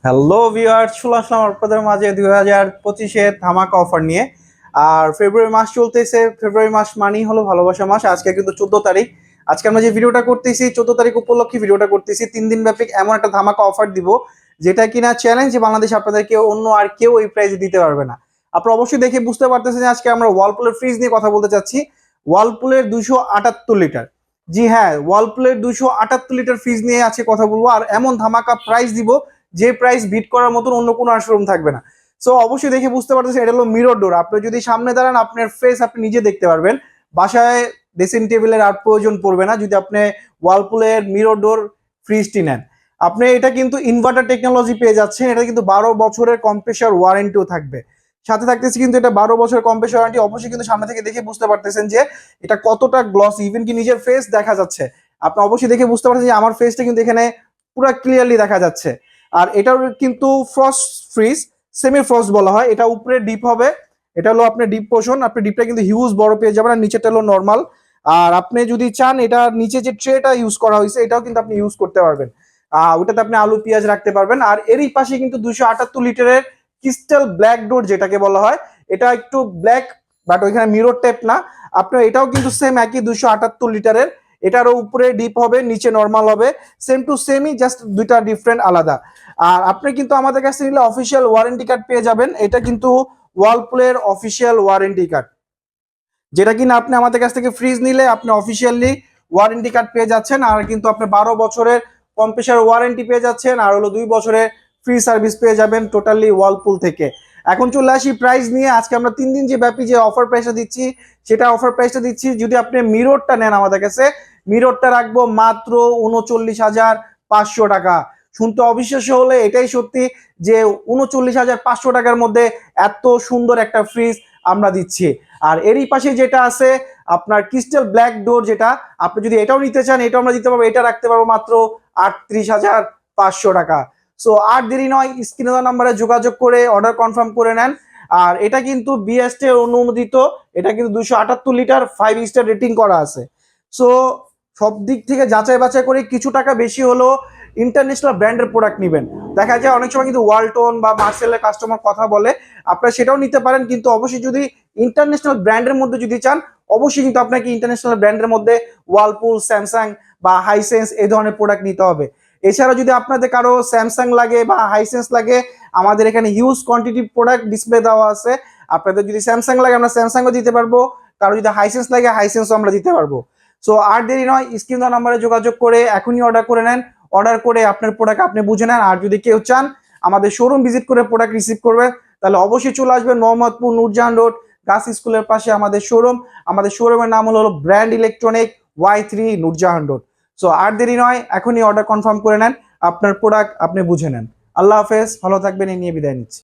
Hello viewers, চলে আসলাম আপনাদের মাঝে 2025-এর ধামাকা অফার নিয়ে। আর ফেব্রুয়ারি মাস চলতেছে, ফেব্রুয়ারি মাস মানেই হলো ভালোবাসা মাস। আজকে কিন্তু 14 তারিখ। আজকে আমরা যে ভিডিওটা করতেছি 14 তারিখ উপলক্ষে ভিডিওটা করতেছি। 3 দিন ব্যাপী এমন একটা ধামাকা অফার দিব যেটা কিনা চ্যালেঞ্জ বাংলাদেশ আপনাদেরকে অন্য আর কেউ এই প্রাইসে দিতে পারবে না। আপনারা অবশ্যই দেখে বুঝতে পারতেছেন যে আজকে আমরা ওয়ালপুলের ফ্রিজ নিয়ে কথা বলতে চাচ্ছি। ওয়ালপুলের 278 লিটার, জি হ্যাঁ, ওয়ালপুলের 278 লিটার ফ্রিজ নিয়ে আজকে কথা বলবো। আর এমন ধামাকা প্রাইস দিব যে প্রাইস বিট করার মতন অন্য কোনো আর শোরুম থাকবে না। সো অবশ্যই দেখে বুঝতে পারতেছেন এটা হলো মিরর ডোর। আপনি যদি সামনে দাঁড়ান আপনার ফেস আপনি নিজে দেখতে পারবেন। বাসায় ড্রেসিং টেবিলের আর প্রয়োজন পড়বে না যদি আপনি ওয়ালপুলের মিরর ডোর ফ্রিজটি নেন। আপনি এটা কিন্তু ইনভার্টার টেকনোলজি পেয়ে যাচ্ছেন। এটা কিন্তু 12 বছরের কম্প্রেসার ওয়ারেন্টিও থাকবে। সাথে থাকতেছে কিন্তু এটা 12 বছরের কম্প্রেসার ওয়ারেন্টি। অবশ্যই কিন্তু সামনে থেকে দেখে বুঝতে পারতেছেন যে এটা কতটা গ্লসি, ইভেন কি নিজের ফেস দেখা যাচ্ছে। আপনি অবশ্যই দেখে বুঝতে পারছেন যে আমার ফেসটা কিন্তু এখানে পুরো ক্লিয়ারলি দেখা যাচ্ছে। আর এটার কিন্তু ফ্রস্ট ফ্রিজ, সেমি ফ্রস্ট বলা হয়। এটা উপরে ডিপ হবে, এটা হলো আপনার ডিপ পোর্শন। আপনি ডিপটা কিন্তু হিউজ বড় পেয়ে যাবেন, আর নিচেটা হলো নর্মাল। আর আপনি যদি চান এটা নিচে যে ট্রেটা ইউজ করা হয়েছে এটাও কিন্তু আপনি ইউজ করতে পারবেন। ওটাতে আপনি আলু পেঁয়াজ রাখতে পারবেন। আর এরই পাশে কিন্তু 278 লিটারের ক্রিস্টাল ব্ল্যাক ডোর যেটাকে বলা হয়, এটা একটু ব্ল্যাক বাট ওইখানে মিরর টাইপ না। আপনার এটাও কিন্তু সেম একই 278 লিটারের। এটারও উপরে ডিপ হবে, নিচে নর্মাল হবে। সেম টু সেমই, জাস্ট দুইটা ডিফারেন্ট আলাদা। আর আপনি কিন্তু আমাদের কাছে নিলে অফিসিয়াল ওয়ারেন্টি কার্ড পেয়ে যাবেন। এটা কিন্তু ওয়ালপুলের অফিসিয়াল ওয়ারেন্টি কার্ড, যেটা কিনা আপনি আমাদের কাছ থেকে ফ্রিজ নিলে আপনি অফিসিয়ালি ওয়ারেন্টি কার্ড পেয়ে যাচ্ছেন। আর কিন্তু আপনি 12 বছরের কম্প্রেসার ওয়ারেন্টি পেয়ে যাচ্ছেন, আর হলো 2 বছরের ফ্রি সার্ভিস পেয়ে যাবেন টোটালি ওয়ালপুল থেকে। এখন চলে আসি প্রাইস নিয়ে। আজকে আমরা 3 দিন যে ব্যাপী যে অফার প্রাইসটা দিচ্ছি সেটা অফার প্রাইসটা দিচ্ছি, যদি আপনি মিররটা নেন আমাদের কাছে, মিররটা রাখবো মাত্র 39,500 টাকা। শুনতে অবিশ্বাস্য হলে এটাই সত্যি যে 39,500 টাকার মধ্যে এত সুন্দর একটা ফ্রিজ আমরা দিচ্ছি। আর এরই পাশে যেটা আছে আপনার ক্রিস্টাল ব্ল্যাক ডোর, যেটা আপনি যদি এটাও নিতে চান এটাও আমরা দিতে পারবো। এটা রাখতে পারবো মাত্র 38,500 টাকা। সো আর দেরি নয়, স্ক্রিনে দেওয়া নাম্বারে যোগাযোগ করে অর্ডার কনফার্ম করে নেন। আর এটা কিন্তু বিএসটি অনুমোদিত। এটা কিন্তু 278 লিটার 5 স্টার রেটিং করা আছে। সো সব দিক থেকে যাচাই বাছাই করে কিছু টাকা বেশি হলো ইন্টারন্যাশনাল ব্র্যান্ডের প্রোডাক্ট নেবেন। দেখা যায় অনেক সময় কিন্তু ওয়ালটন বা মার্সেলের কাস্টমার কথা বলে, আপনারা সেটাও নিতে পারেন। কিন্তু অবশ্যই যদি ইন্টারন্যাশনাল ব্র্যান্ডের মধ্যে যদি চান, অবশ্যই কিন্তু আপনাকে ইন্টারন্যাশনাল ব্র্যান্ডের মধ্যে ওয়ালপুল, স্যামসাং বা হাইসেন্স এই ধরনের প্রোডাক্ট নিতে হবে। এছাড়া যদি আপনাদের কারো স্যামসাং লাগে বা হাইসেন্স লাগে, আমাদের এখানে হিউজ কোয়ান্টিটি প্রোডাক্ট ডিসপ্লে দেওয়া আছে। আপনাদের যদি স্যামসাং লাগে আমরা স্যামসাংও দিতে পারবো, কারো যদি হাইসেন্স লাগে হাইসেন্সও আমরা দিতে পারবো। সো আর দেরি নয়, স্ক্রিন দেওয়া নাম্বারে যোগাযোগ করে এখনই অর্ডার করে নেন। অর্ডার করে আপনার প্রোডাক্ট আপনি বুঝে নেন। আর যদি কেউ চান আমাদের শোরুম ভিজিট করে প্রোডাক্ট রিসিভ করবে, তাহলে অবশ্যই চলে আসবেন মোহাম্মদপুর নূরজাহান রোড গার্লস স্কুলের পাশে আমাদের শোরুম। আমাদের শোরুমের নাম হলো brand electronic Y3 Noorjahan road. So আর দেরি নয়, এখনই অর্ডার কনফার্ম করে নেন, আপনার প্রোডাক্ট আপনি বুঝে নেন। আল্লাহ হাফেজ, ভালো থাকবেন, এই নিয়ে বিদায় নিচ্ছি।